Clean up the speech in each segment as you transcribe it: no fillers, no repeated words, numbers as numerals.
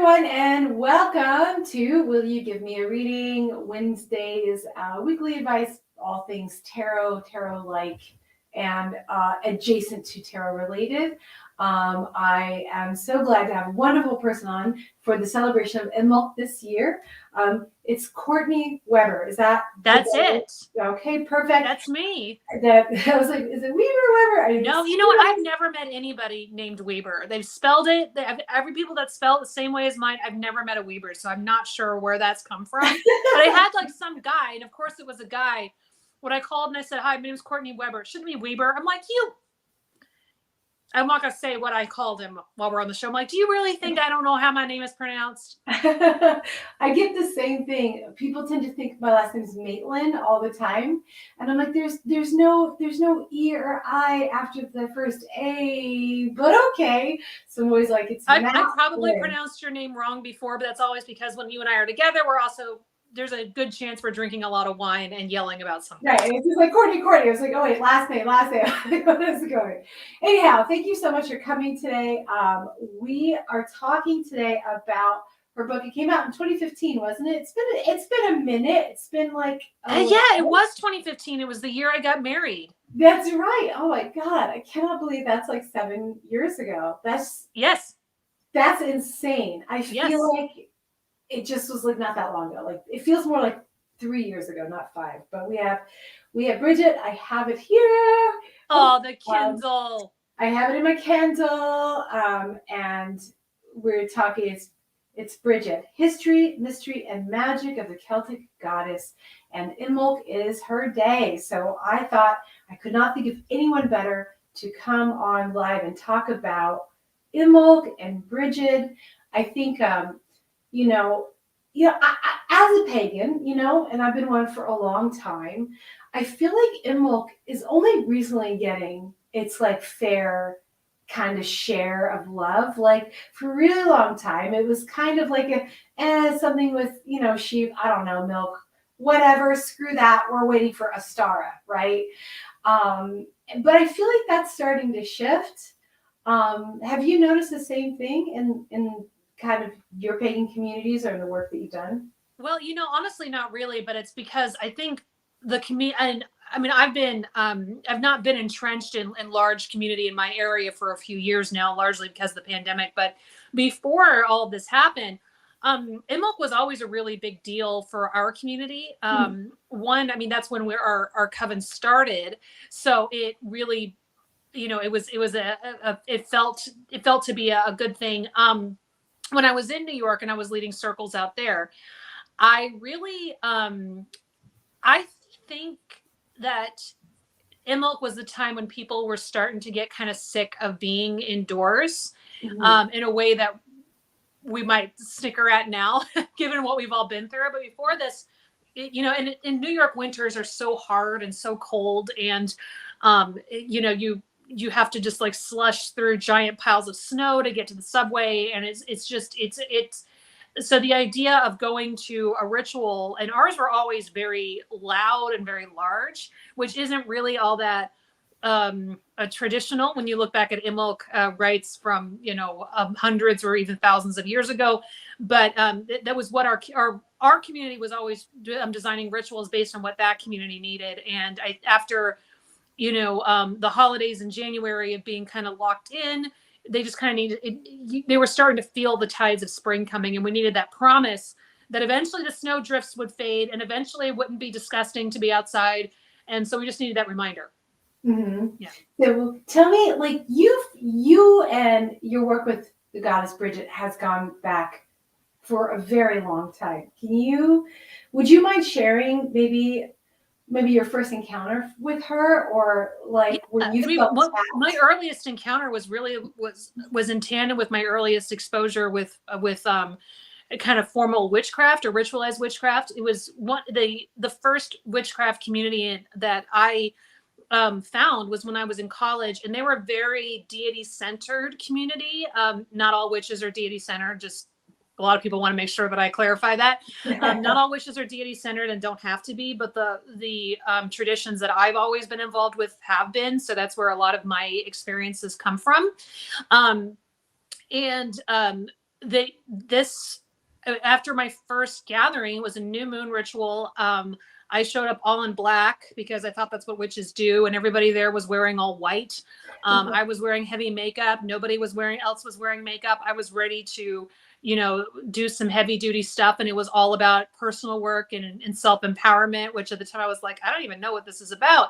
everyone, and welcome to Will You Give Me a Reading? Wednesdays, weekly advice, all things tarot-like, and adjacent to tarot related. I am so glad to have a wonderful person on for the celebration of Imbolc this year. It's Courtney Weber. That's it? Okay, perfect. That's me. I was like, is it Weber? No, you know what? I've never met anybody named Weber. They've spelled it. Every people that spell it the same way as mine. I've never met a Weber, so I'm not sure where that's come from. But I had like some guy, and of course it was a guy. When I called and I said, "Hi, my name is Courtney Weber. Shouldn't it be Weber?" I'm like, I'm not going to say what I called him while we're on the show. I'm like, do you really think I don't know how my name is pronounced? I get the same thing. People tend to think my last name is Maitland all the time. And I'm like, there's no E or I after the first A, but okay. So I'm always like, I probably pronounced your name wrong before, but that's always because when you and I are together, there's a good chance we're drinking a lot of wine and yelling about something. Right. And it's just like Courtney. I was like, oh wait, last name. What is it going? Anyhow, thank you so much for coming today. We are talking today about her book. It came out in 2015, wasn't it? It's been a minute. It's been like it was 2015. It was the year I got married. That's right. Oh my God. I cannot believe that's like 7 years ago. That's insane. I feel like it just was like not that long ago. Like it feels more like 3 years ago, not 5. But we have Brigid. I have it here. Oh, the Kindle. I have it in my Kindle. And we're talking. It's Brigid, History, Mystery, and Magic of the Celtic Goddess. And Imbolc is her day. So I thought I could not think of anyone better to come on live and talk about Imbolc and Brigid. I think as a pagan, and I've been one for a long time, I feel like Imbolc is only recently getting its like fair kind of share of love. Like for a really long time, it was kind of like something with, sheep, I don't know, milk, whatever, screw that, we're waiting for Astara, right? But I feel like that's starting to shift. Have you noticed the same thing in kind of your pagan communities or the work that you've done? Well, honestly, not really, but it's because I think the community, and I mean, I've not been entrenched in large community in my area for a few years now, largely because of the pandemic. But before all of this happened, Imbolc was always a really big deal for our community. One, I mean, that's when our coven started. So it really, it felt to be a good thing. When I was in New York and I was leading circles out there, I really, I think that Imbolc was the time when people were starting to get kind of sick of being indoors in a way that we might snicker at now, given what we've all been through. But before this, in New York, winters are so hard and so cold, and you have to just like slush through giant piles of snow to get to the subway, and it's so the idea of going to a ritual, and ours were always very loud and very large, which isn't really all that traditional when you look back at Imbolc rites from hundreds or even thousands of years ago. But that was what our community was always designing rituals based on what that community needed. And after the holidays in January of being kind of locked in, they just kind of needed, they were starting to feel the tides of spring coming, and we needed that promise that eventually the snow drifts would fade and eventually it wouldn't be disgusting to be outside. And so we just needed that reminder. Mm-hmm. Yeah. So tell me, like you and your work with the goddess Brigid has gone back for a very long time. Would you mind sharing maybe your first encounter with her, or like when you felt my earliest encounter was in tandem with my earliest exposure with a kind of formal witchcraft or ritualized witchcraft. It was the first witchcraft community that I found was when I was in college, and they were a very deity centered community. Not all witches are deity centered, just a lot of people want to make sure that I clarify that. Not all witches are deity centered and don't have to be, but the traditions that I've always been involved with have been. So that's where a lot of my experiences come from. this after my first gathering, it was a new moon ritual. I showed up all in black because I thought that's what witches do, and everybody there was wearing all white. I was wearing heavy makeup. Nobody else was wearing makeup. I was ready to, do some heavy duty stuff, and it was all about personal work and self empowerment. Which at the time I was like, I don't even know what this is about.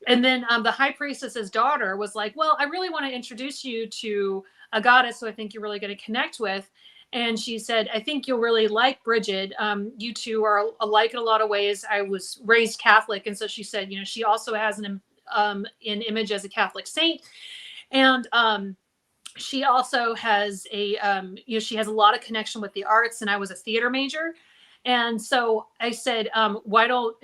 And then the high priestess's daughter was like, well, I really want to introduce you to a goddess who I think you're really going to connect with. And she said, I think you'll really like Brigid. You two are alike in a lot of ways. I was raised Catholic. And so she said, she also has an image as a Catholic saint. And she also has she has a lot of connection with the arts. And I was a theater major. And so I said, and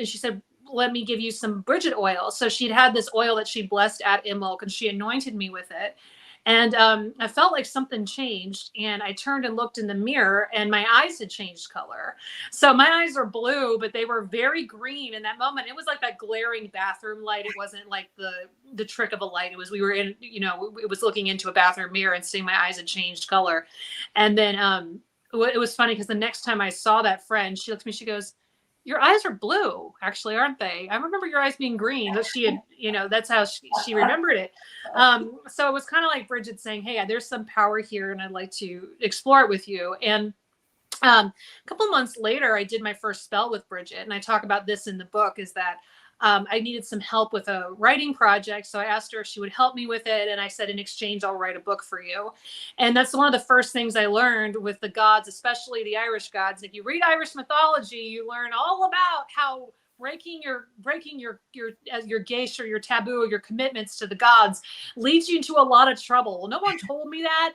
she said, let me give you some Brigid oil. So she'd had this oil that she blessed at Imbolc, and she anointed me with it. And I felt like something changed, and I turned and looked in the mirror, and my eyes had changed color. So my eyes are blue, but they were very green in that moment. It was like that glaring bathroom light. It wasn't like the trick of a light. It was, we were in, it was looking into a bathroom mirror and seeing my eyes had changed color. And then it was funny because the next time I saw that friend, she looked at me, she goes, your eyes are blue, actually, aren't they? I remember your eyes being green. But she had, that's how she remembered it. So it was kind of like Brigid saying, hey, there's some power here and I'd like to explore it with you. And a couple of months later, I did my first spell with Brigid. And I talk about this in the book, is that I needed some help with a writing project. So I asked her if she would help me with it. And I said, in exchange, I'll write a book for you. And that's one of the first things I learned with the gods, especially the Irish gods. If you read Irish mythology, you learn all about how breaking your geisha or your taboo or your commitments to the gods leads you into a lot of trouble. Well, no one told me that.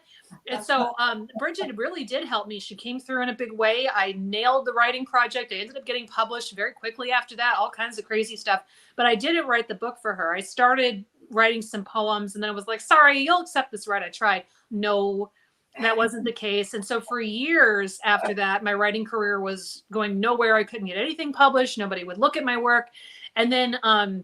And so Brigid really did help me. She came through in a big way. I nailed the writing project. I ended up getting published very quickly after that, all kinds of crazy stuff. But I didn't write the book for her. I started writing some poems, and then I was like, sorry, you'll accept this, right? I tried. No, that wasn't the case. And so for years after that, my writing career was going nowhere. I couldn't get anything published. Nobody would look at my work. And then I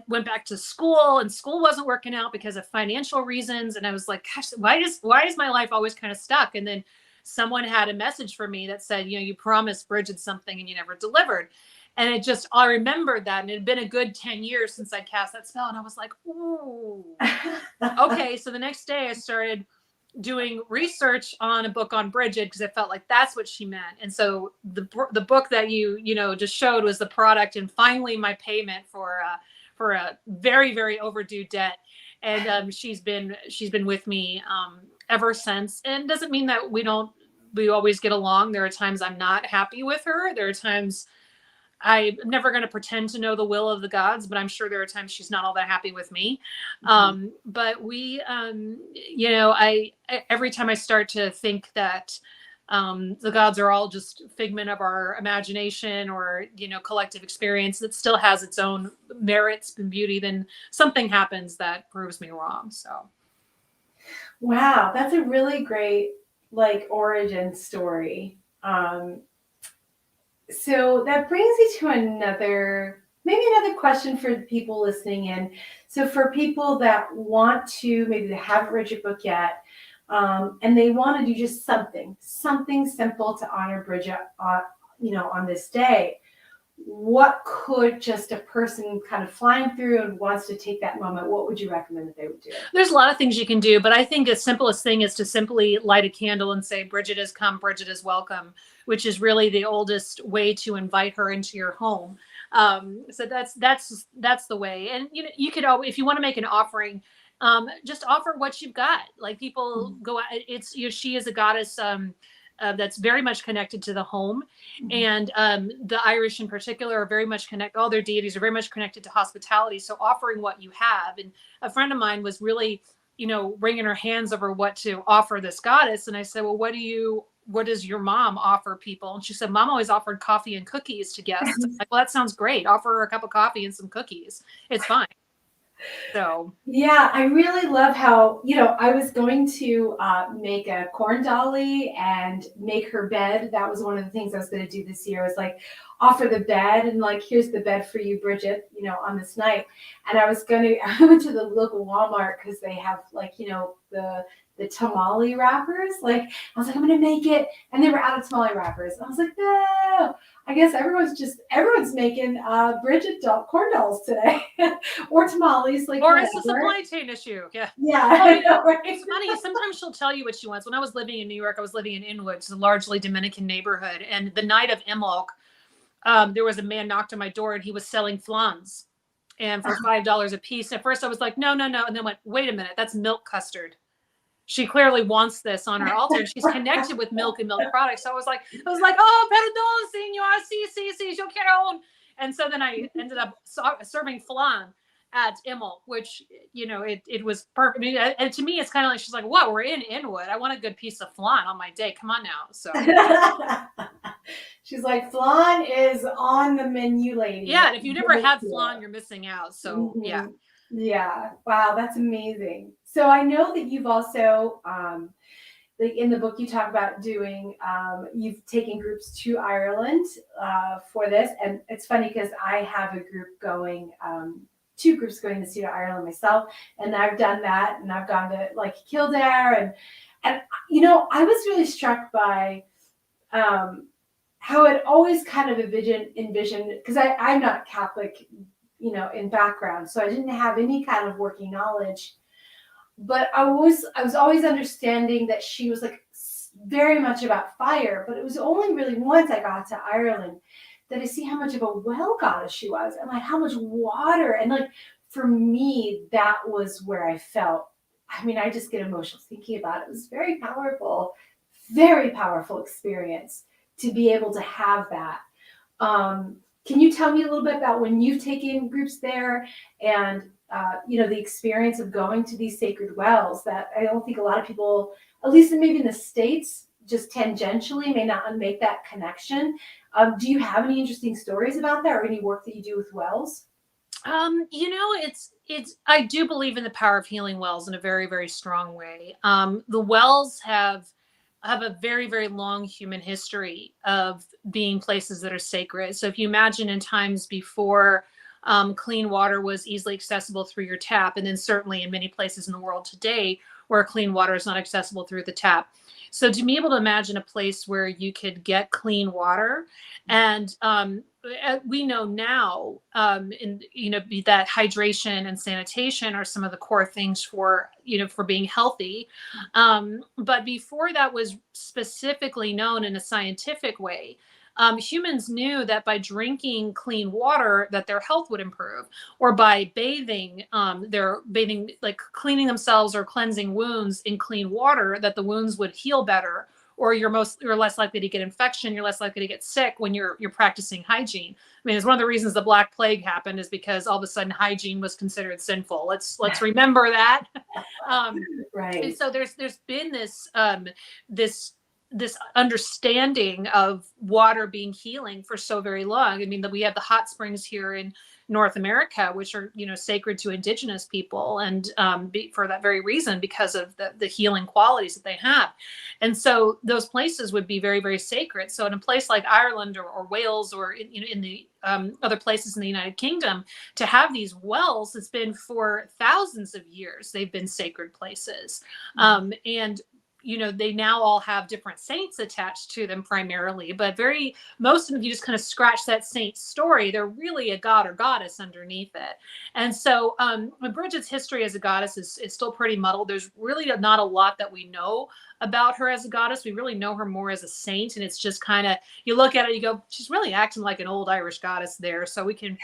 went back to school, and school wasn't working out because of financial reasons. And I was like, gosh, why is my life always kind of stuck? And then someone had a message for me that said, you promised Brigid something and you never delivered. And I remembered that. And it had been a good 10 years since I'd cast that spell. And I was like, ooh, okay. So the next day I started doing research on a book on Brigid because I felt like that's what she meant. And so the book that you just showed was the product, and finally my payment for a very, very overdue debt. And she's been with me ever since. And doesn't mean that we always get along. There are times I'm not happy with her. There are times I'm never going to pretend to know the will of the gods, but I'm sure there are times she's not all that happy with me. Mm-hmm. But we, every time I start to think that the gods are all just figment of our imagination or, collective experience that still has its own merits and beauty, then something happens that proves me wrong. So. Wow. That's a really great, origin story. So that brings me to another question for the people listening in. So for people that want to, maybe they haven't read your book yet, and they want to do just something simple to honor Brigid, on this day, what could just a person kind of flying through and wants to take that moment, what would you recommend that they would do? There's a lot of things you can do, but I think the simplest thing is to simply light a candle and say, Brigid has come, Brigid is welcome, which is really the oldest way to invite her into your home. So that's the way. And you could always, if you want to make an offering, just offer what you've got. Like people go out, it's, she is a goddess, that's very much connected to the home. And the Irish in particular are very much all their deities are very much connected to hospitality. So offering what you have. And a friend of mine was really, wringing her hands over what to offer this goddess. And I said, well, what does your mom offer people? And she said, Mom always offered coffee and cookies to guests. I'm like, well, that sounds great. Offer her a cup of coffee and some cookies. It's fine. So yeah, I really love how, I was going to make a corn dolly and make her bed. That was one of the things I was going to do this year. I was like, offer the bed and here's the bed for you, Brigid, on this night. And I went to the local Walmart because they have the the tamale wrappers. Like I was like, I'm gonna make it, and they were out of tamale wrappers. I was like, no. I guess everyone's making Brigid corn dolls today, or tamales, like Or whatever. it's a supply chain issue. Yeah. Yeah, Well, I know, right? it's funny. Sometimes she'll tell you what she wants. When I was living in New York, I was living in Inwood, it's a largely Dominican neighborhood. And the night of Imbolc, there was a man knocked on my door and he was selling flans. And for $5 a piece. At first I was like, no, no, no. And then went, wait a minute, that's milk custard. She clearly wants this on her altar, and she's connected with milk and milk products. So I was like, oh, perdón, señor, sí, yo quiero. And so then I ended up serving flan at Imbolc, which, you know, it was perfect. I mean, and to me, it's kind of like, she's like, what, we're in Inwood. I want a good piece of flan on my day. Come on now. So she's like, flan is on the menu, lady. yeah, and if you never had flan, you're missing out. So yeah. Yeah. Wow, that's amazing. So I know that you've also, like in the book, you talk about doing, you've taken groups to Ireland for this. And it's funny because I have a group going, 2 groups going to Cedar Ireland myself. And I've done that. And I've gone to like Kildare. And you know, I was really struck by how it always kind of envisioned, because I'm not Catholic, you know, in background. So I didn't have any kind of working knowledge. But I was always understanding that she was like very much about fire. But it was only really once I got to Ireland that I see how much of a well goddess she was, and like how much water. And like for me, that was where I felt. I mean, I just get emotional thinking about it. It was very powerful experience to be able to have that. Can you tell me a little bit about when you've taken groups there and you know, the experience of going to these sacred wells that I don't think a lot of people, at least maybe in the States, just tangentially may not make that connection. Do you have any interesting stories about that, or any work that you do with wells? You know, I do believe in the power of healing wells in a very, very strong way. The wells have a very, very long human history of being places that are sacred. So if you imagine in times before clean water was easily accessible through your tap, and then certainly in many places in the world today where clean water is not accessible through the tap. So to be able to imagine a place where you could get clean water, and we know now, you know, that hydration and sanitation are some of the core things for, you know, for being healthy. But before that was specifically known in a scientific way, humans knew that by drinking clean water that their health would improve, or by bathing, like cleaning themselves or cleansing wounds in clean water, that the wounds would heal better, or you're less likely to get infection, you're less likely to get sick when you're practicing hygiene. I mean, it's one of the reasons the Black Plague happened, is because all of a sudden hygiene was considered sinful. Let's remember that. Right. And so there's been this understanding of water being healing for so very long. I mean, that we have the hot springs here in North America, which are, you know, sacred to indigenous people, and for that very reason, because of the healing qualities that they have. And so those places would be very, very sacred. So in a place like Ireland or Wales, or in the other places in the United Kingdom, to have these wells, it's been for thousands of years, they've been sacred places. And you know, they now all have different saints attached to them primarily, but most of them, you just kind of scratch that saint story, they're really a god or goddess underneath it. And so Brigid's history as a goddess is still pretty muddled. There's really not a lot that we know about her as a goddess. We really know her more as a saint, and it's just kind of, you look at it, you go, she's really acting like an old Irish goddess there. So we can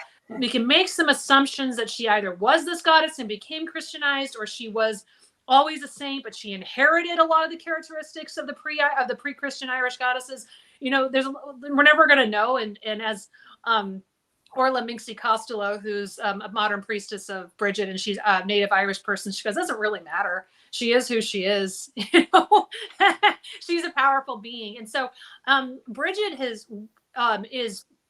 make some assumptions that she either was this goddess and became Christianized, or she was always a saint, but she inherited a lot of the characteristics of the pre-Christian Irish goddesses. You know, we're never going to know. And as Orla Minxie Costello, who's a modern priestess of Brigid, and she's a native Irish person, she goes, it doesn't really matter. She is who she is. You know, she's a powerful being. And so Brigid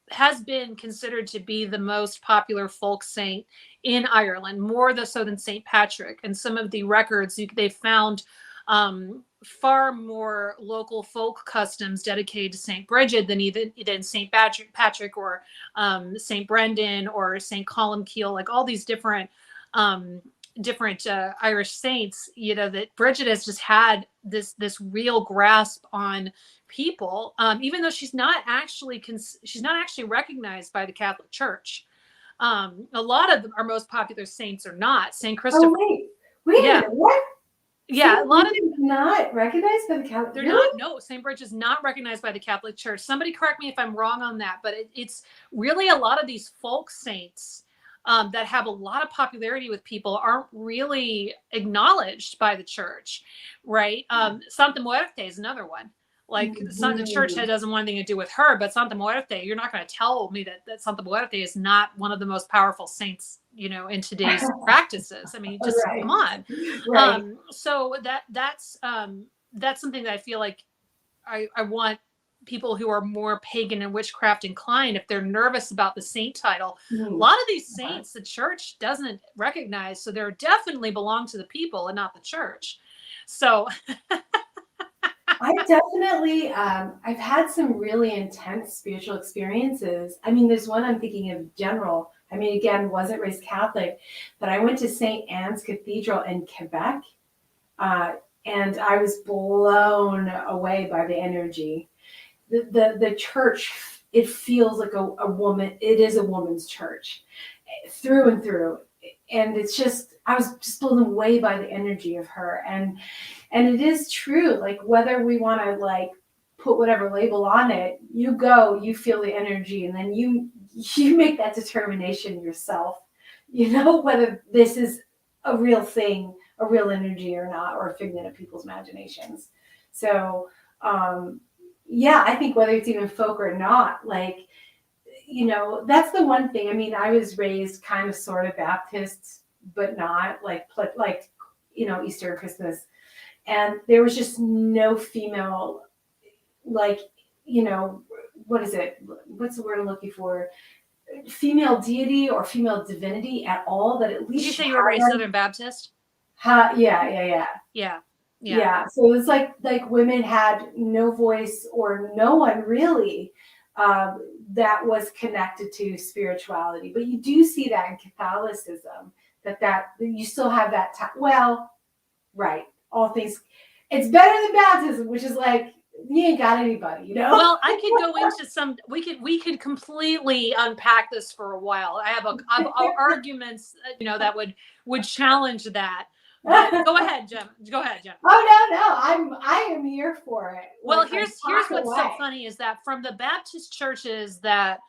has been considered to be the most popular folk saint in Ireland, more so than St. Patrick. And some of the records, they've found far more local folk customs dedicated to St. Brigid than St. Patrick or St. Brendan or St. Columcille, like all these different different Irish saints, that Brigid has just had this real grasp on people, even though she's not actually recognized by the Catholic Church. A lot of our most popular saints are not. Saint Christopher. Oh wait a minute, what? Yeah, a lot of not recognized by the Catholic. They're really? not. No, St. Bridget is not recognized by the Catholic Church. Somebody correct me if I'm wrong on that, but it's really a lot of these folk saints that have a lot of popularity with people aren't really acknowledged by the church, right? Santa Muerte is another one. Like the church doesn't want anything to do with her, but Santa Muerte, you're not going to tell me that Santa Muerte is not one of the most powerful saints, in today's practices. I mean, just come on. Right. So that's something that I feel like I want people who are more pagan and witchcraft inclined, if they're nervous about the saint title. A lot of these saints the church doesn't recognize, so they're definitely belong to the people and not the church. So I definitely, I've had some really intense spiritual experiences. I mean, there's one I'm thinking of general. I mean, again, wasn't raised Catholic, but I went to St. Anne's Cathedral in Quebec, and I was blown away by the energy. The church, it feels like a woman. It is a woman's church, through and through. And it's just, I was just blown away by the energy of her. And it is true, like whether we want to like put whatever label on it, you go, you feel the energy, and then you make that determination yourself, whether this is a real thing, a real energy or not, or a figment of people's imaginations. So, yeah, I think whether it's even folk or not, like, that's the one thing. I mean, I was raised kind of sort of Baptist, but not like Easter and Christmas. And there was just no female, like, what is it? What's the word I'm looking for? Female deity or female divinity at all that at least. Did you say you were raised Southern Baptist? Yeah. So it's like women had no voice or no one really that was connected to spirituality. But you do see that in Catholicism, that you still have that well, right. All things, it's better than baptism, which is like, you ain't got anybody, Well, I could go into we could completely unpack this for a while. I have arguments, that would challenge that. But go ahead, Jem. Oh no, I am here for it. Well, here's what's so funny is that from the Baptist churches that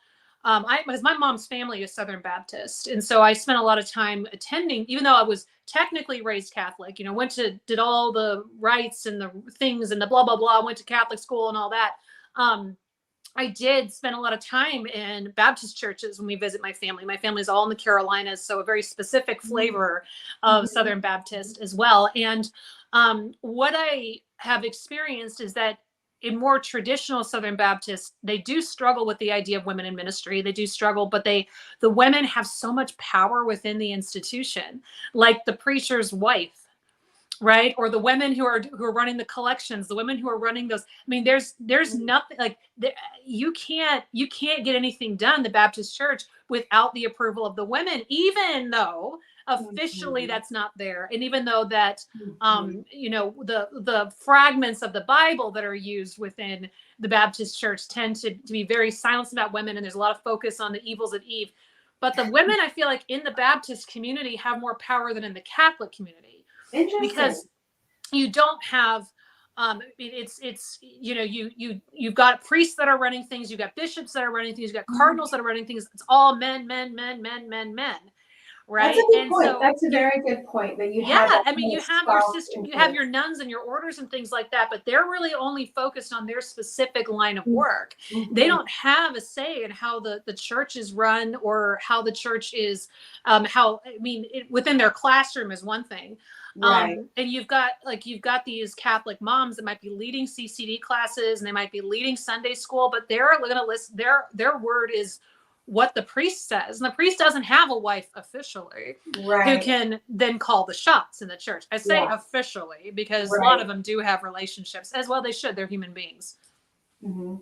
because my mom's family is Southern Baptist, and so I spent a lot of time attending, even though I was technically raised Catholic. Did all the rites and the things and the blah blah blah. Went to Catholic school and all that. I did spend a lot of time in Baptist churches when we visit my family. My family's all in the Carolinas, so a very specific flavor of Southern Baptist as well. And what I have experienced is that in more traditional Southern Baptists, they do struggle with the idea of women in ministry. They do struggle, but the women have so much power within the institution, like the preacher's wife. Right. Or the women who are running the collections, the women who are running those. I mean, there's nothing like you can't get anything done in the Baptist church without the approval of the women, even though officially that's not there. And even though that, the fragments of the Bible that are used within the Baptist church tend to be very silenced about women. And there's a lot of focus on the evils of Eve. But the women, I feel like in the Baptist community have more power than in the Catholic community. Because you don't have you've got priests that are running things, you've got bishops that are running things, you've got cardinals that are running things. It's all men, right? That's a good point. That's a very good point that you have. I mean, you have your sister, you have your nuns and your orders and things like that, but they're really only focused on their specific line of work. They don't have a say in how the church is run or how the church is within their classroom is one thing. Right. And you've got these Catholic moms that might be leading CCD classes and they might be leading Sunday school, but they're going to list their word is what the priest says. And the priest doesn't have a wife officially who can then call the shots in the church. I say officially because a lot of them do have relationships as well. They should. They're human beings. Mm-hmm.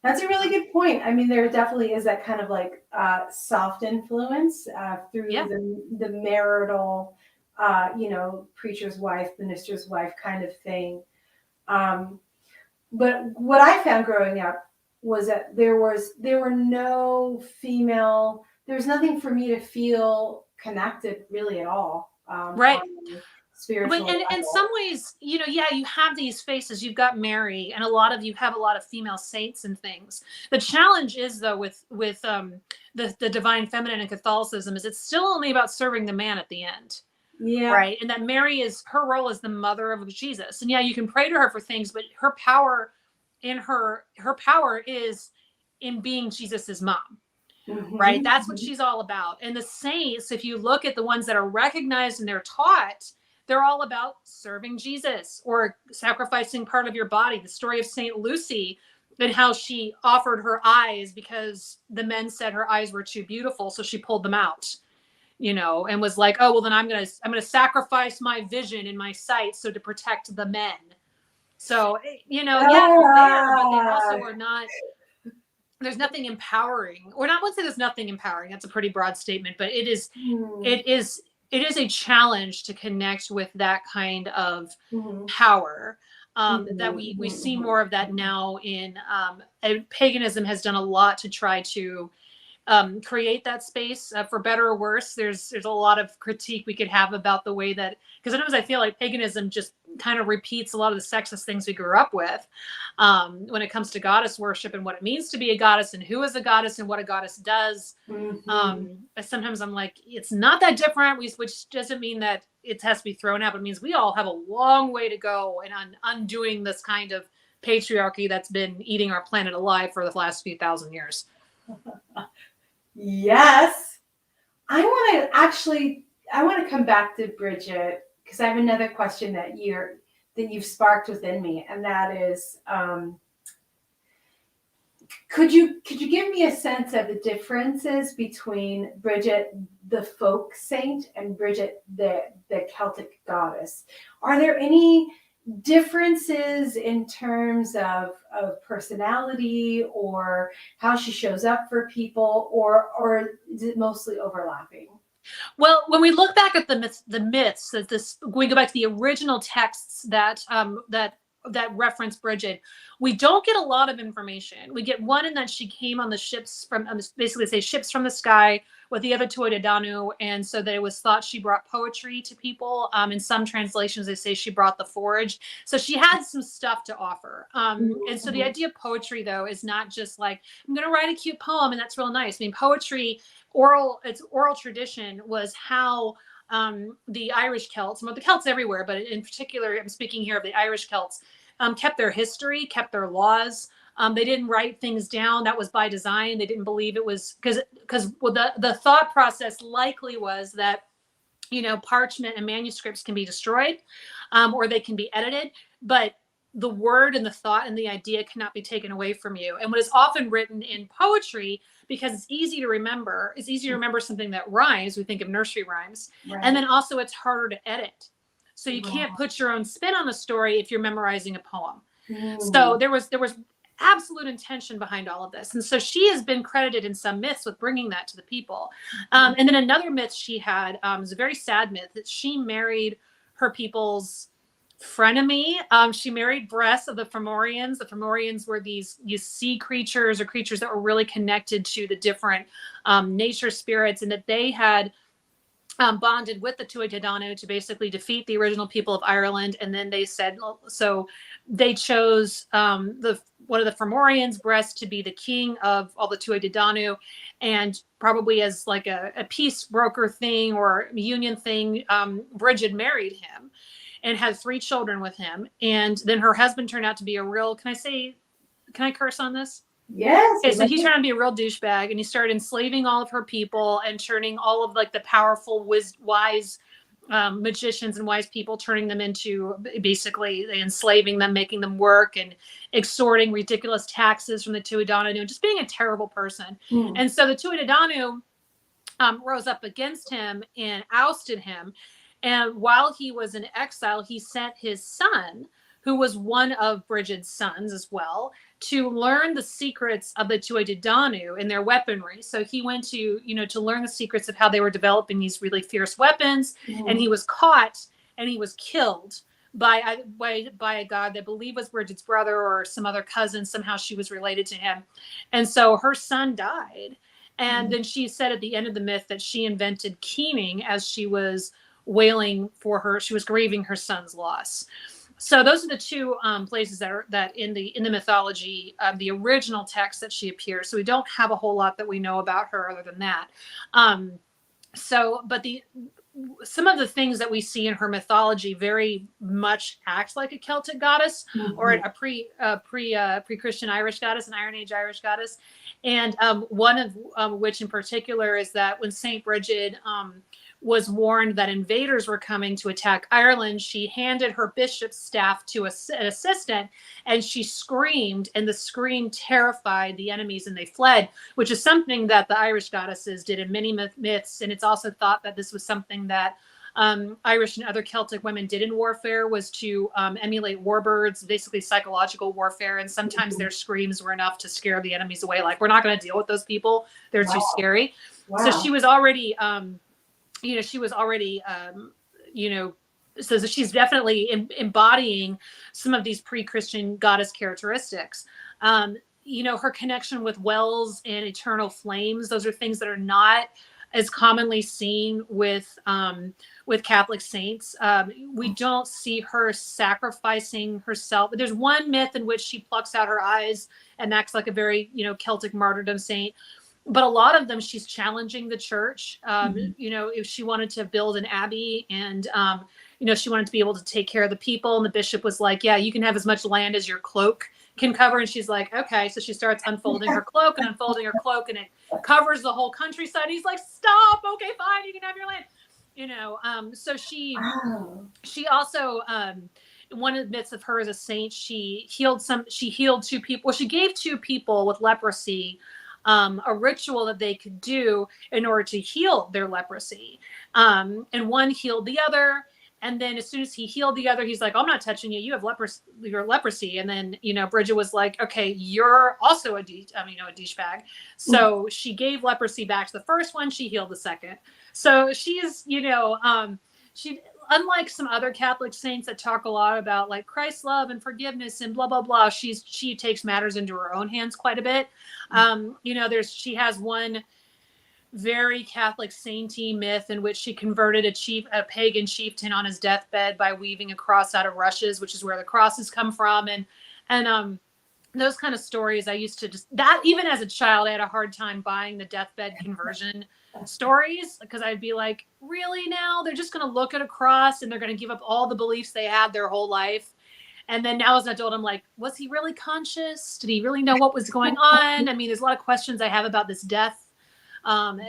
That's a really good point. I mean, there definitely is that kind of like soft influence through the marital preacher's wife, minister's wife kind of thing. But what I found growing up was that there were no female. There was nothing for me to feel connected really at all. Right. On a But spiritual in level. some ways, yeah, you have these faces. You've got Mary, and you have a lot of female saints and things. The challenge is though with the divine feminine in Catholicism is it's still only about serving the man at the end. Yeah. Right. And that Mary her role as the mother of Jesus. And yeah, you can pray to her for things, but her power is in being Jesus's mom. Mm-hmm. Right. That's what she's all about. And the saints, if you look at the ones that are recognized and they're taught, they're all about serving Jesus or sacrificing part of your body. The story of Saint Lucy and how she offered her eyes because the men said her eyes were too beautiful. So she pulled them out, and was like, oh, well, then I'm going to sacrifice my vision and my sight. So to protect the men. So, they're there, but they also are not, there's nothing empowering, or not, I wouldn't say there's nothing empowering. That's a pretty broad statement, but it is a challenge to connect with that kind of power. That we see more of that now in paganism has done a lot to try to create that space for better or worse. There's a lot of critique we could have about the way that, because sometimes I feel like paganism just kind of repeats a lot of the sexist things we grew up with when it comes to goddess worship and what it means to be a goddess and who is a goddess and what a goddess does. Sometimes I'm like, it's not that different, which doesn't mean that it has to be thrown out. It means we all have a long way to go in undoing this kind of patriarchy that's been eating our planet alive for the last few thousand years. Yes. I want to come back to Brigid because I have another question that you've sparked within me, and that is, could you give me a sense of the differences between Brigid, the folk saint, and Brigid, the Celtic goddess? Are there any differences in terms of personality or how she shows up for people, or is it mostly overlapping? Well, when we look back at the myths that we go back to the original texts that reference Brigid, we don't get a lot of information. We get one in that she came on the ships from, basically say ships from the sky with the other Tuatha Dé Danann, and so that it was thought she brought poetry to people. In some translations, they say she brought the forage. So she had some stuff to offer. And so the idea of poetry, though, is not just like, I'm going to write a cute poem and that's real nice. I mean, poetry, oral tradition was how the Irish Celts, well, the Celts everywhere, but in particular, I'm speaking here of the Irish Celts, kept their history, kept their laws. They didn't write things down. That was by design. They didn't believe it was because the thought process likely was that, parchment and manuscripts can be destroyed or they can be edited, but the word and the thought and the idea cannot be taken away from you. And what is often written in poetry, because it's easy to remember, something that rhymes. We think of nursery rhymes. Right. And then also it's harder to edit. So you can't put your own spin on a story if you're memorizing a poem. So there was absolute intention behind all of this. And so she has been credited in some myths with bringing that to the people. And then another myth she had is a very sad myth that she married her people's frenemy. She married Bress of the Fomorians. The Fomorians were these sea creatures or creatures that were really connected to the different nature spirits, and that they had bonded with the Tuatha Dé Danann to basically defeat the original people of Ireland. And then they said, so they chose one of the Fomorians, Bress, to be the king of all the Tuatha Dé Danann, and probably as like a peace broker thing or union thing, Brigid married him and had 3 children with him. And then her husband turned out to be a real, can I curse on this? Yes. Okay, so he turned out to be a real douchebag, and he started enslaving all of her people and turning all of like the powerful, wise magicians and wise people, turning them into basically enslaving them, making them work and extorting ridiculous taxes from the Tuatha Dé Danann, just being a terrible person. And so the Tuatha Dé Danann rose up against him and ousted him. And while he was in exile, he sent his son, who was one of Brigid's sons as well, to learn the secrets of the Tuatha and their weaponry. So he went to, to learn the secrets of how they were developing these really fierce weapons, and he was caught and he was killed by a god that I believe was Brigid's brother or some other cousin. Somehow she was related to him. And so her son died. And then she said at the end of the myth that she invented keening as she was wailing for her. She was grieving her son's loss. So those are the two places that in the mythology, the original text that she appears. So we don't have a whole lot that we know about her other than that. But some of the things that we see in her mythology very much act like a Celtic goddess or a pre-Christian Irish goddess, an Iron Age Irish goddess. And one of which in particular is that when Saint Brigid was warned that invaders were coming to attack Ireland, she handed her bishop's staff to an assistant, and she screamed, and the scream terrified the enemies, and they fled, which is something that the Irish goddesses did in many myths. And it's also thought that this was something that Irish and other Celtic women did in warfare, was to emulate warbirds, basically psychological warfare. And sometimes their screams were enough to scare the enemies away. Like, we're not going to deal with those people. They're too scary. Wow. So she was already... so she's definitely embodying some of these pre-Christian goddess characteristics. Her connection with wells and eternal flames, those are things that are not as commonly seen with Catholic saints. We don't see her sacrificing herself. There's one myth in which she plucks out her eyes and acts like a very, Celtic martyrdom saint. But a lot of them, she's challenging the church. If she wanted to build an abbey and, she wanted to be able to take care of the people. And the bishop was like, yeah, you can have as much land as your cloak can cover. And she's like, okay. So she starts unfolding her cloak and unfolding her cloak, and it covers the whole countryside. He's like, stop. Okay, fine. You can have your land. So she also, one of the myths of her as a saint, she healed two people. Well, she gave two people with leprosy a ritual that they could do in order to heal their leprosy. And one healed the other. And then as soon as he healed the other, he's like, I'm not touching you. You have leprosy. And then, Brigid was like, okay, you're also a douchebag. So she gave leprosy back to the first one. She healed the second. So she's, she, unlike some other Catholic saints that talk a lot about like Christ's love and forgiveness and blah, blah, blah, she takes matters into her own hands quite a bit. She has one very Catholic sainty myth in which she converted a pagan chieftain on his deathbed by weaving a cross out of rushes, which is where the crosses come from. And those kind of stories, I used to even as a child, I had a hard time buying the deathbed conversion stories, because I'd be like, really now? They're just going to look at a cross and they're going to give up all the beliefs they had their whole life. And then now as an adult, I'm like, was he really conscious? Did he really know what was going on? I mean, there's a lot of questions I have about this death. Was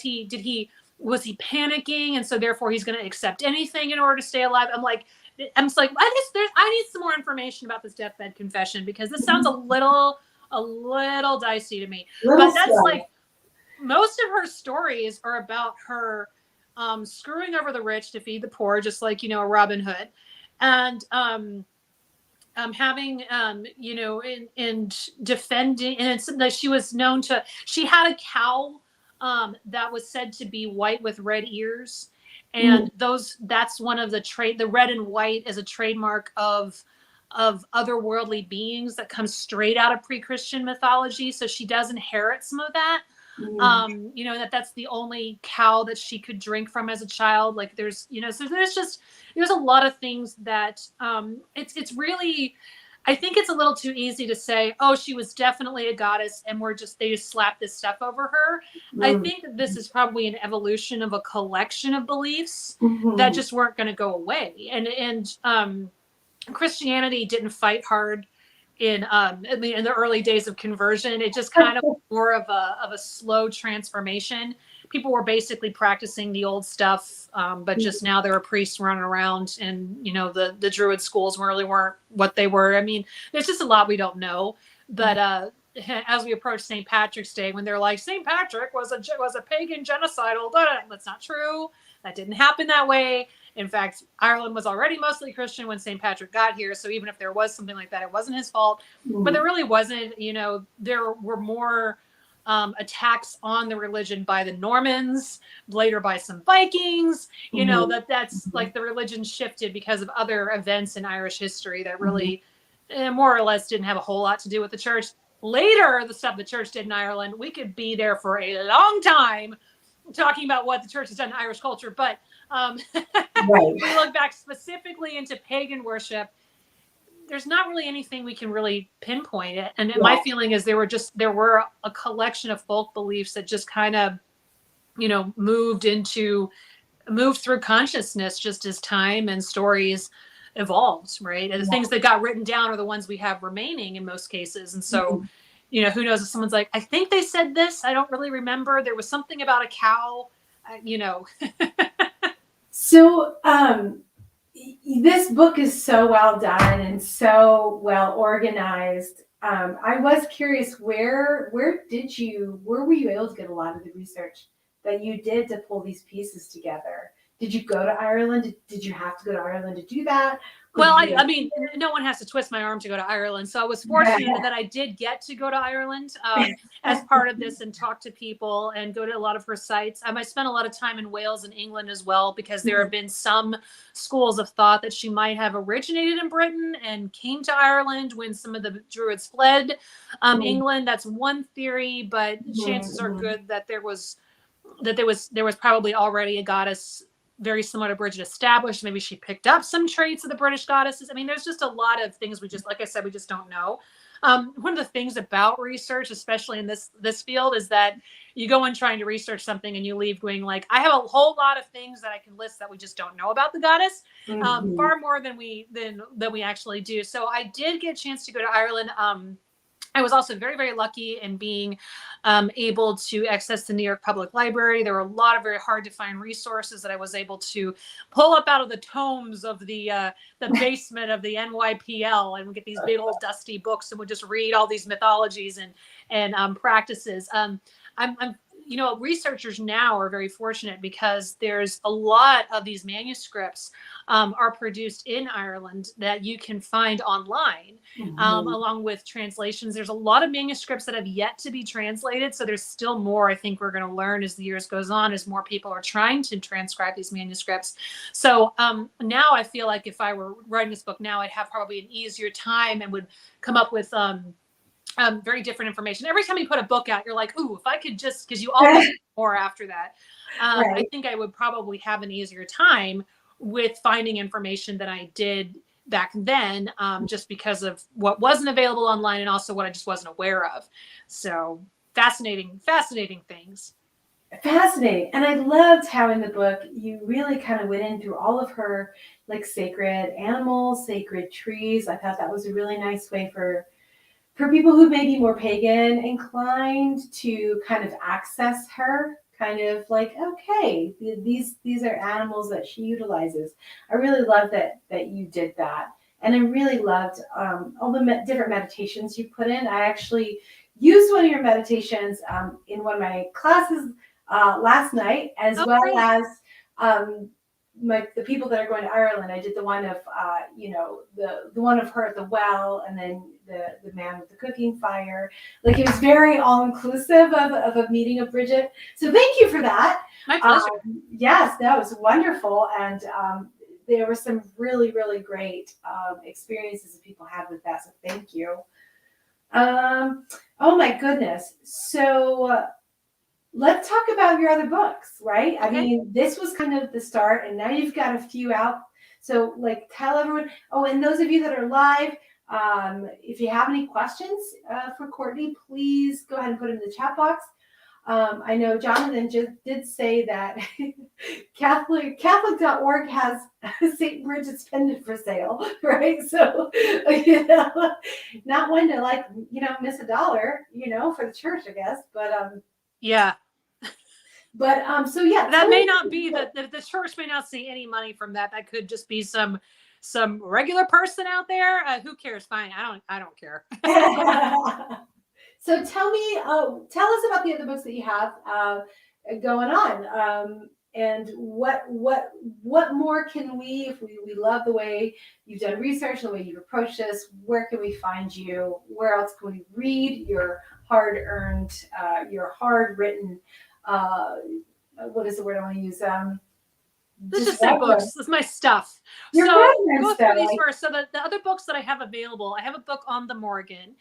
he panicking? And so therefore he's going to accept anything in order to stay alive. I need some more information about this deathbed confession, because this sounds a little dicey to me. But that's like, most of her stories are about her screwing over the rich to feed the poor, just like, a Robin Hood. And having, in defending, and it's that she was known to, she had a cow that was said to be white with red ears. And that's one of the red and white is a trademark of otherworldly beings that comes straight out of pre-Christian mythology. So she does inherit some of that. That's the only cow that she could drink from as a child. Like there's a lot of things that it's really, I think it's a little too easy to say, oh, she was definitely a goddess and they just slapped this stuff over her. I think that this is probably an evolution of a collection of beliefs that just weren't going to go away. And Christianity didn't fight hard in the early days of conversion. It just kind of more of a slow transformation. People were basically practicing the old stuff, but just now there are priests running around, and the Druid schools really weren't what they were. I mean, there's just a lot we don't know. But as we approach St. Patrick's Day, when they're like, St. Patrick was a pagan genocidal, that's not true. That didn't happen that way. In fact, Ireland was already mostly Christian when St. Patrick got here. So even if there was something like that, it wasn't his fault. But there really wasn't. You know, there were more attacks on the religion by the Normans, later by some Vikings. You know, that's like the religion shifted because of other events in Irish history that really more or less didn't have a whole lot to do with the church. Later, the stuff the church did in Ireland, we could be there for a long time talking about what the church has done in Irish culture. But when we look back specifically into pagan worship, there's not really anything we can really pinpoint it. And my feeling is there were a collection of folk beliefs that just kind of, you know, moved through consciousness just as time and stories evolved, right? And the things that got written down are the ones we have remaining in most cases. And so, you know, who knows if someone's like, I think they said this, I don't really remember. There was something about a cow, you know. So, this book is so well done and so well organized. I was curious, where were you able to get a lot of the research that you did to pull these pieces together? Did you go to Ireland? Did you have to go to Ireland to do that? Well, I mean, no one has to twist my arm to go to Ireland. So I was fortunate that I did get to go to Ireland as part of this and talk to people and go to a lot of her sites. I spent a lot of time in Wales and England as well, because there have been some schools of thought that she might have originated in Britain and came to Ireland when some of the Druids fled England. That's one theory, but chances are good that there was probably already a goddess very similar to Brigid established. Maybe she picked up some traits of the British goddesses. I mean, there's just a lot of things like I said, we just don't know. One of the things about research, especially in this field, is that you go in trying to research something and you leave going like, I have a whole lot of things that I can list that we just don't know about the goddess, far more than we actually do. So I did get a chance to go to Ireland. I was also very, very lucky in being able to access the New York Public Library. There were a lot of very hard to find resources that I was able to pull up out of the tomes of the basement of the NYPL, and we get these big old dusty books, and we just read all these mythologies and practices. You know, researchers now are very fortunate because there's a lot of these manuscripts are produced in Ireland that you can find online, along with translations. There's a lot of manuscripts that have yet to be translated. So there's still more, I think, we're going to learn as the years goes on, as more people are trying to transcribe these manuscripts. So now I feel like if I were writing this book now, I'd have probably an easier time and would come up with very different information. Every time you put a book out, you're like, ooh, if I could just, because you always get more after that. I think I would probably have an easier time with finding information than I did back then, just because of what wasn't available online and also what I just wasn't aware of. So fascinating things. Fascinating. And I loved how in the book you really kind of went in through all of her like sacred animals, sacred trees. I thought that was a really nice way for people who may be more pagan inclined to kind of access her, kind of like, okay, these are animals that she utilizes. I really love that you did that. And I really loved all the different meditations you put in. I actually used one of your meditations in one of my classes last night, as well as the people that are going to Ireland. I did the one of the one of her at the well, and then the man with the cooking fire. Like, it was very all inclusive of a meeting of Brigid. So thank you for that. My pleasure. Yes, that was wonderful, and there were some really, really great experiences that people had with that. So thank you. Oh my goodness. So let's talk about your other books, right? Okay. I mean, this was kind of the start, and now you've got a few out. So, like, tell everyone. Oh, and those of you that are live, if you have any questions for Courtney, please go ahead and put them in the chat box. I know Jonathan just did say that Catholic.org has St. Brigid's pendant for sale, right? So, not one to miss $1, for the church, I guess. But yeah. But so yeah, that may not be the church may not see any money from that. That could just be some regular person out there. Who cares? Fine. I don't care. So tell us about the other books that you have going on. and what more can we, if we love the way you've done research, the way you've approached this, where can we find you? Where else can we read your hard-earned, your hard-written, what is the word I want to use? Let's just say books. This is my stuff. Your So go stuff. through these first. So the other books that I have available, I have a book on the Morgan.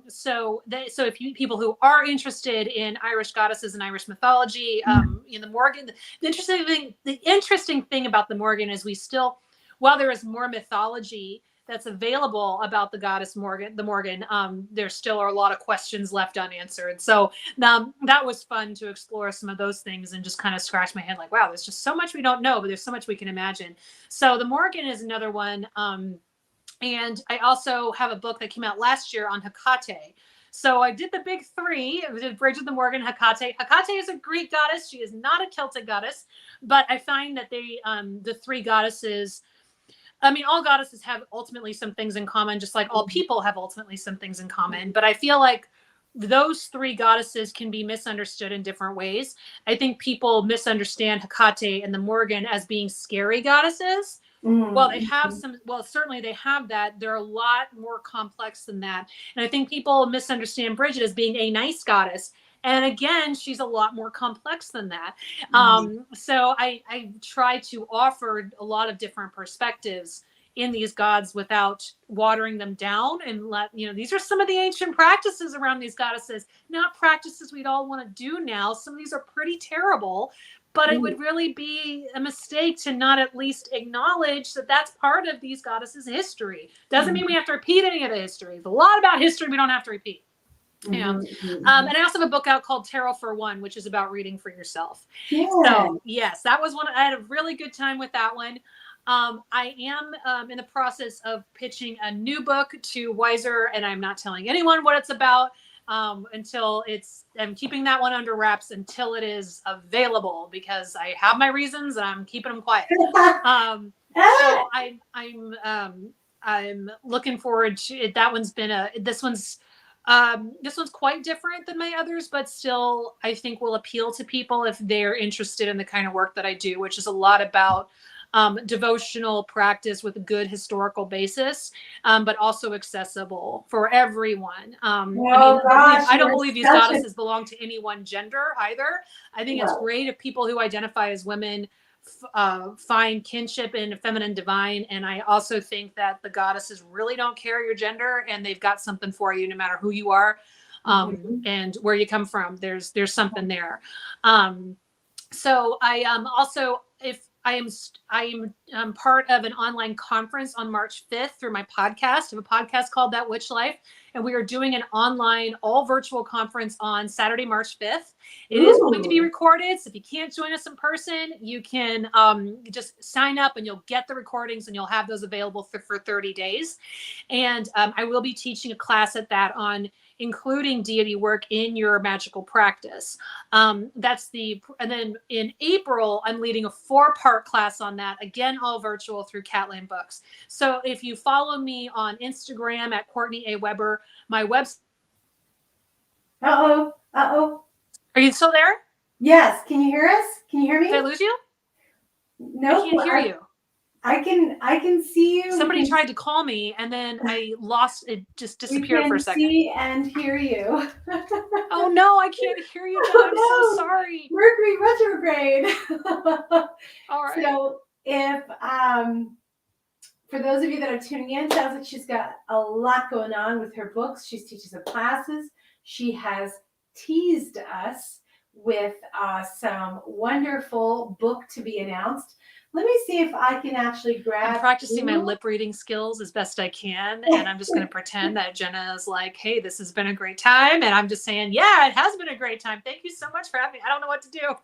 So if you people who are interested in Irish goddesses and Irish mythology, in the Morgan, the interesting thing about the Morgan is we still, while there is more mythology that's available about the goddess Morgan, there still are a lot of questions left unanswered. So that was fun to explore some of those things and just kind of scratch my head like, wow, there's just so much we don't know, but there's so much we can imagine. So the Morgan is another one. And I also have a book that came out last year on Hecate. So I did the big three. I did Brigid, the Morgan, Hecate. Hecate is a Greek goddess. She is not a Celtic goddess, but I find that the three goddesses, I mean, all goddesses have ultimately some things in common, just like all people have ultimately some things in common. But I feel like those three goddesses can be misunderstood in different ways. I think people misunderstand Hecate and the Morgan as being scary goddesses. Well, they have certainly they have that. They're a lot more complex than that. And I think people misunderstand Brigid as being a nice goddess. And again, she's a lot more complex than that. So I try to offer a lot of different perspectives in these gods without watering them down, and these are some of the ancient practices around these goddesses, not practices we'd all want to do now. Some of these are pretty terrible, but it would really be a mistake to not at least acknowledge that that's part of these goddesses' history. Doesn't mean we have to repeat any of the history. There's a lot about history we don't have to repeat. And I also have a book out called Tarot for One, which is about reading for yourself. So yes, that was one. I had a really good time with that one. I am in the process of pitching a new book to Wiser, and I'm not telling anyone what it's about until I'm keeping that one under wraps until it is available, because I have my reasons and I'm keeping them quiet. So I'm looking forward to it. That one's been this one's quite different than my others, but still I think will appeal to people if they're interested in the kind of work that I do, which is a lot about devotional practice with a good historical basis, but also accessible for everyone. I don't believe these goddesses belong to any one gender either. I think it's great if people who identify as women find kinship in feminine divine, and I also think that the goddesses really don't care your gender, and they've got something for you no matter who you are and where you come from. There's something there. So I also, if I am part of an online conference on March 5th through my podcast. I have a podcast called That Witch Life, and we are doing an online, all virtual conference on Saturday, March 5th. It is going to be recorded, so if you can't join us in person, you can just sign up and you'll get the recordings, and you'll have those available for 30 days. And I will be teaching a class at that on including deity work in your magical practice. And then in April, I'm leading a 4-part class on that, again, all virtual through Catland Books. So if you follow me on Instagram at Courtney A. Weber, my website. Uh-oh. Are you still there? Yes. Can you hear us? Can you hear me? Did I lose you? No. I can't hear you. I can see you. Somebody tried to call me, and then I lost it. Just disappeared for a second. See and hear you. Oh no, I can't hear you. I'm so sorry. Mercury retrograde. All right. So if for those of you that are tuning in, sounds like she's got a lot going on with her books. She's teaching some classes. She has teased us with some wonderful book to be announced. Let me see if I can actually grab. I'm practicing my lip reading skills as best I can, and I'm just going to pretend that Jenna is like, hey, this has been a great time. And I'm just saying, yeah, it has been a great time. Thank you so much for having me. I don't know what to do.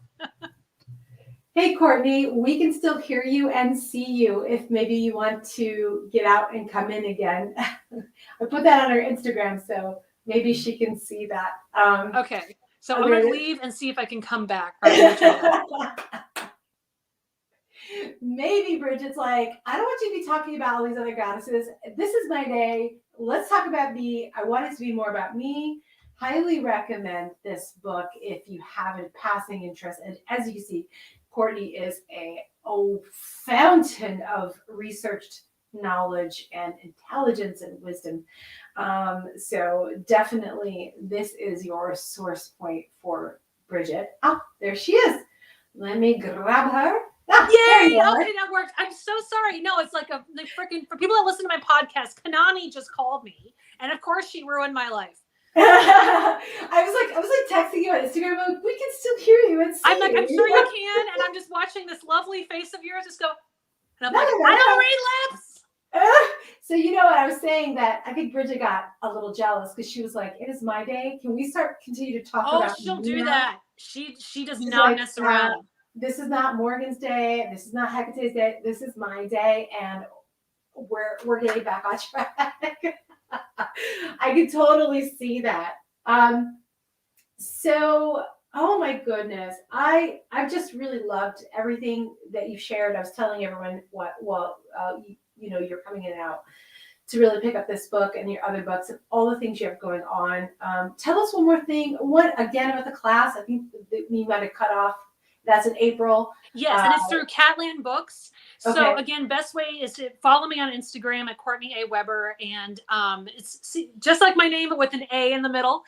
Hey, Courtney, we can still hear you and see you if maybe you want to get out and come in again. I put that on her Instagram, so maybe she can see that. Okay, so I'm going to leave and see if I can come back. Maybe Brigid's like, I don't want you to be talking about all these other goddesses. This is my day. Let's talk about me. I want it to be more about me. Highly recommend this book if you have a passing interest. And as you can see, Courtney is a fountain of researched knowledge and intelligence and wisdom. So definitely this is your source point for Brigid. Ah, there she is. Let me grab her. Ah, Yay! Okay, that worked. I'm so sorry. No, it's like freaking, for people that listen to my podcast, Kanani just called me, and of course she ruined my life. I was like texting you on Instagram. Like, we can still hear you and see I'm like, you. I'm sure you can, and I'm just watching this lovely face of yours just go, and I'm like, I don't read lips. So you know what I was saying, that I think Brigid got a little jealous because she was like, "It is my day. Can we continue to talk about?" Oh, she'll do now? that. She does She's not like, mess around. This is not Morgan's day. This is not Hecate's day. This is my day, and we're getting back on track. I could totally see that. So, oh my goodness, I've just really loved everything that you shared. I was telling everyone you know, you're coming in and out to really pick up this book and your other books and all the things you have going on. Tell us one more thing. What again about the class? I think we might have cut off. That's in April. Yes, and it's through Catland Books. So Okay. again, best way is to follow me on Instagram at Courtney A. Weber, and it's just like my name, but with an A in the middle.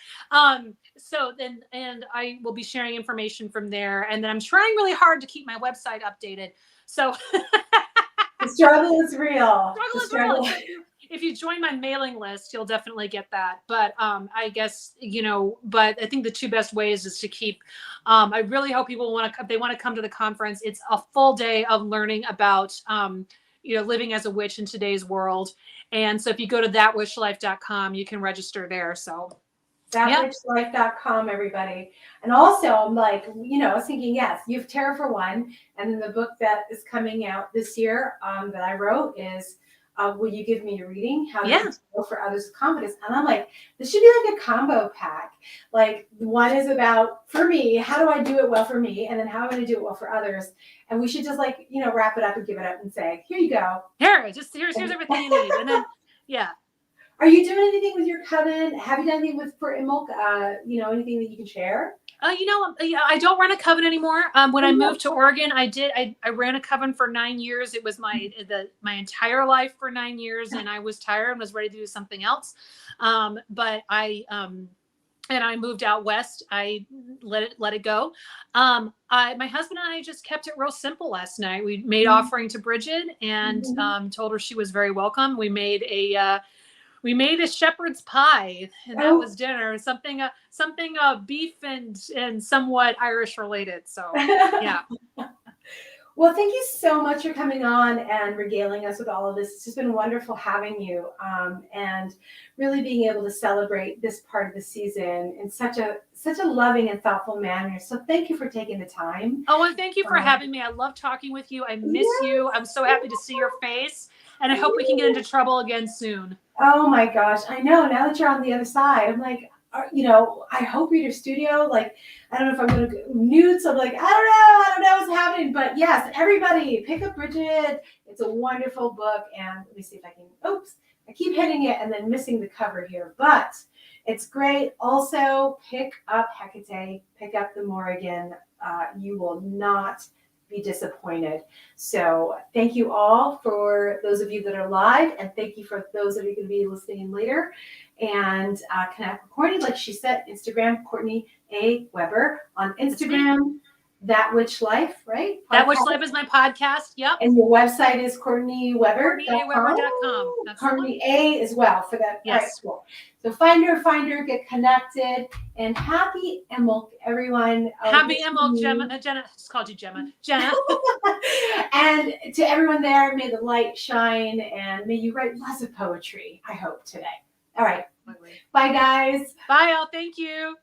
So then, and I will be sharing information from there, and then I'm trying really hard to keep my website updated. So the struggle is real. Struggle is real. If you join my mailing list, you'll definitely get that. But I guess, you know, but I think the two best ways is to keep, I really hope people if they want to come to the conference. It's a full day of learning about, you know, living as a witch in today's world. And so if you go to thatwitchlife.com, you can register there. So thatwitchlife.com, everybody. And also, I'm like, you know, I was thinking, yes, you have Tarot for One. And then the book that is coming out this year that I wrote is Will You Give Me a Reading? How to Go for Others with Confidence. And I'm like, this should be like a combo pack. Like, one is about, for me, how do I do it well for me? And then how am I going to do it well for others? And we should just, like, you know, wrap it up and give it up and say, here you go. Here's everything you need. And then, yeah. Are you doing anything with your coven? Have you done anything for Imbolc? You know, anything that you can share? You know, I don't run a coven anymore. When I moved to Oregon, I ran a coven for 9 years. It was my entire life for 9 years, and I was tired and was ready to do something else. But I moved out west. I let it go. My husband and I just kept it real simple last night. We made offering to Brigid and told her she was very welcome. We made a shepherd's pie, and that was dinner. Something beef and somewhat Irish related. So yeah. Well, thank you so much for coming on and regaling us with all of this. It's just been wonderful having you and really being able to celebrate this part of the season in such a loving and thoughtful manner. So thank you for taking the time. Oh, and thank you for having me. I love talking with you. I miss you. I'm so happy to see your face, and I hope we can get into trouble again soon. Oh my gosh, I know. Now that you're on the other side, I'm like, you know, I hope Reader Studio, like, I don't know if I'm going to go nude. So I'm like, I don't know what's happening. But yes, everybody pick up Brigid. It's a wonderful book. And let me see if I can, I keep hitting it and then missing the cover here. But it's great. Also, pick up Hecate, pick up the Morrigan. You will not be disappointed. So thank you all for those of you that are live, and thank you for those of you going to be listening in later. And connect with Courtney, like she said, Instagram, Courtney A. Weber on Instagram. That Witch Life, right? That Witch Life is my podcast. Yep. And your website is CourtneyWeber.com. CourtneyAWeber.com. Courtney A as well for that. Yes. All right, cool. So find her, get connected, and happy Imbolc, everyone. Happy Imbolc, Gemma. Jenna, I just called you Gemma. Jenna. And to everyone there, may the light shine, and may you write lots of poetry, I hope, today. All right. Bye, guys. Bye, all. Thank you.